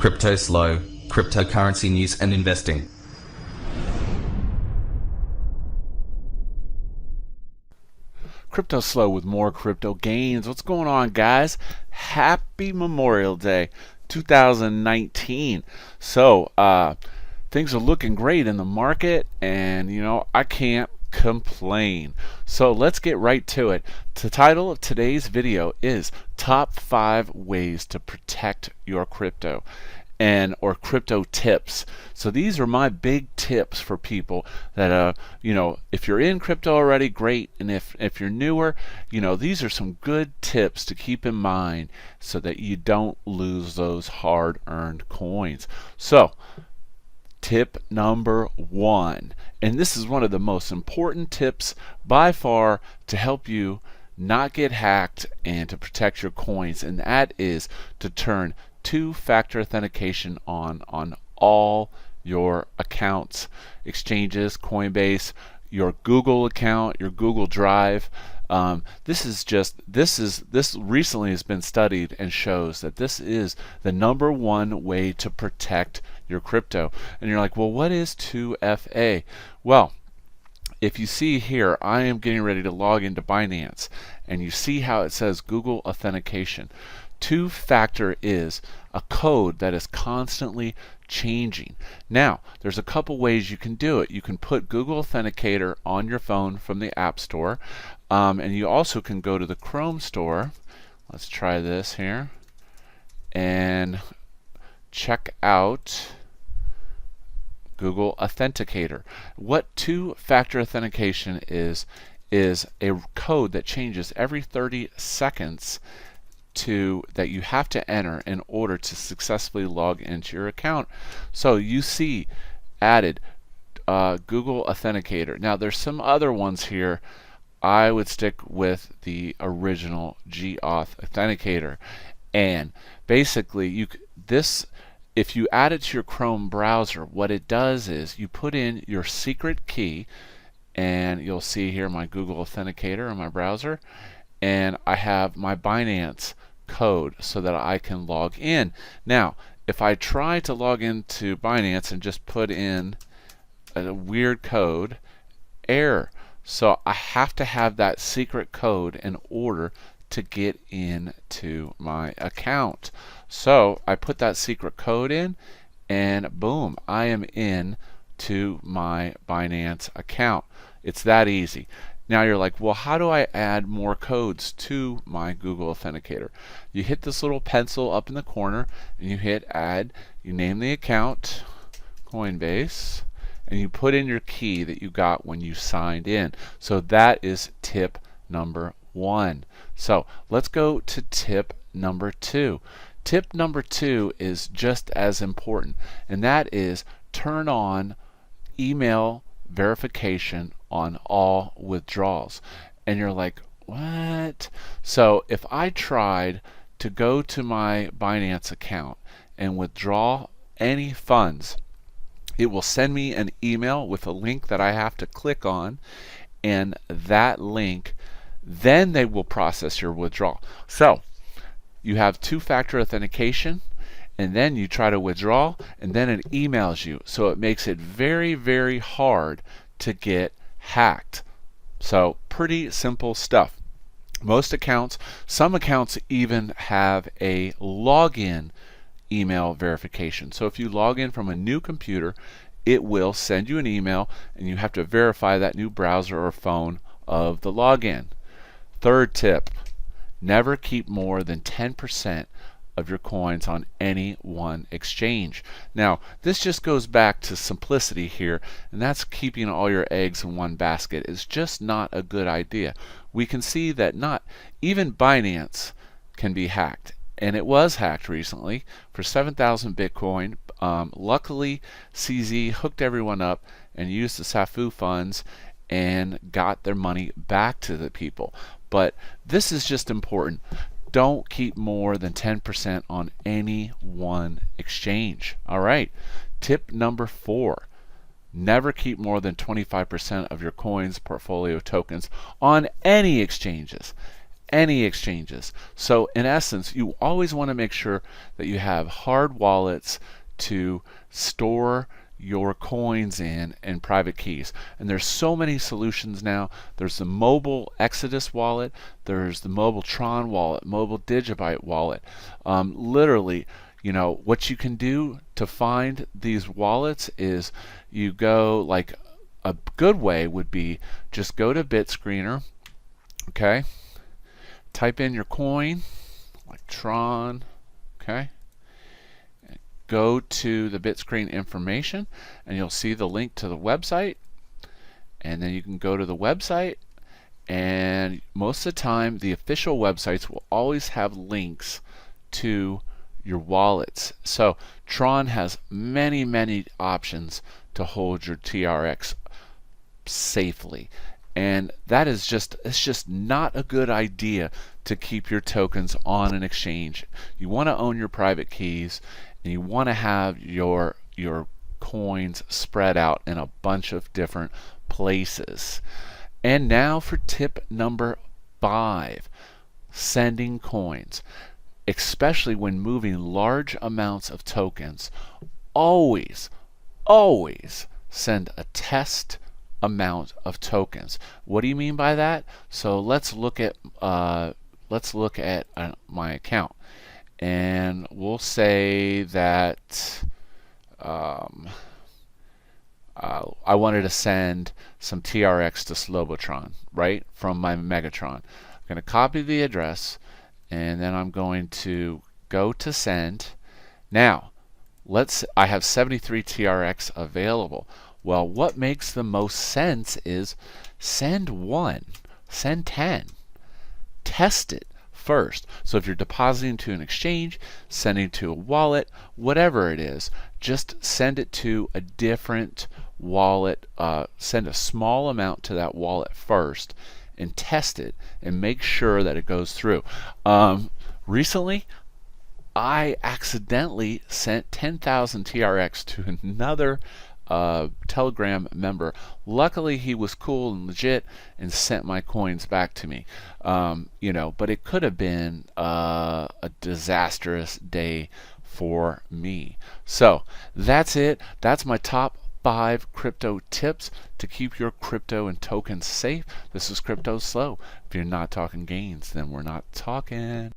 Cryptoslo, cryptocurrency news and investing. Cryptoslo with more crypto gains. What's going on, guys? Happy Memorial Day 2019. So things are looking great in the market, and I can't complain. So let's get right to it. The title of today's video is Top 5 Ways to Protect Your Crypto, or crypto tips. So these are my big tips for people that if you're in crypto already, great, and if you're newer, these are some good tips to keep in mind so that you don't lose those hard-earned coins. So tip number 1, and this is one of the most important tips by far to help you not get hacked and to protect your coins, and that is to turn two-factor authentication on all your accounts, exchanges, Coinbase, your Google account, your Google Drive. This recently has been studied and shows that this is the #1 way to protect your crypto. And you're like, well, what is 2FA? Well, if you see here, I am getting ready to log into Binance, and you see how it says Google authentication. Two-factor is a code that is constantly changing. Now, there's a couple ways you can do it. You can put Google Authenticator on your phone from the App Store, and you also can go to the Chrome store. Let's try this here and check out Google Authenticator. What two-factor authentication is a code that changes every 30 seconds that you have to enter in order to successfully log into your account. So you see added Google Authenticator. Now there's some other ones here. I would stick with the original gAuth Authenticator, and basically if you add it to your Chrome browser, what it does is you put in your secret key, and you'll see here my Google Authenticator in my browser, and I have my Binance code so that I can log in. Now, if I try to log into Binance and just put in a weird code, error. So I have to have that secret code in order to get into my account. So I put that secret code in, and boom, I am in to my Binance account. It's that easy. Now you're like, well, how do I add more codes to my Google Authenticator? You hit this little pencil up in the corner, and you hit add. You name the account Coinbase, and you put in your key that you got when you signed in. So that is tip number 1. So let's go to tip number 2. Tip number 2 is just as important, and that is turn on email verification on all withdrawals. And you're like, what? So if I tried to go to my Binance account and withdraw any funds, it will send me an email with a link that I have to click on, and that link, then they will process your withdrawal. So you have two-factor authentication, and then you try to withdraw, and then it emails you. So it makes it very, very hard to get hacked. So pretty simple stuff. Most accounts, some accounts even have a login email verification. So if you log in from a new computer, it will send you an email, and you have to verify that new browser or phone of the login. Third tip, never keep more than 10% of your coins on any one exchange. Now, this just goes back to simplicity here, and that's keeping all your eggs in one basket is just not a good idea. We can see that not even Binance can be hacked, and it was hacked recently for 7,000 Bitcoin. Luckily, CZ hooked everyone up and used the SAFU funds and got their money back to the people. But this is just important. Don't keep more than 10% on any one exchange. All right. Tip number 4. Never keep more than 25% of your coins, portfolio tokens on any exchanges. any exchanges. So in essence, you always want to make sure that you have hard wallets to store your coins in and private keys. And there's so many solutions now. There's the mobile Exodus wallet, there's the mobile Tron wallet, mobile Digibyte wallet. Literally, you know, what you can do to find these wallets is you go, like, a good way would be just go to BitScreener, okay? Type in your coin, like Tron, okay? Go to the BitScreen information and you'll see the link to the website, and then you can go to the website, and most of the time the official websites will always have links to your wallets. So Tron has many options to hold your TRX safely, and that is it's just not a good idea to keep your tokens on an exchange. You want to own your private keys, and you want to have your coins spread out in a bunch of different places. And now for tip number 5, sending coins. Especially when moving large amounts of tokens, always send a test amount of tokens. What do you mean by that? So let's look at my account, and we'll say that I wanted to send some TRX to Slobotron, right, from my Megatron. I'm going to copy the address, and then I'm going to go to send. Now, I have 73 TRX available. Well, what makes the most sense is send 1, send 10. Test it first. So if you're depositing to an exchange, sending to a wallet, whatever it is, just send it to a different wallet. Send a small amount to that wallet first and test it and make sure that it goes through. Recently, I accidentally sent 10,000 TRX to another Telegram member. Luckily, he was cool and legit and sent my coins back to me. You know, but it could have been a disastrous day for me. So that's it. That's my top 5 crypto tips to keep your crypto and tokens safe. This is Cryptoslo. If you're not talking gains, then we're not talking.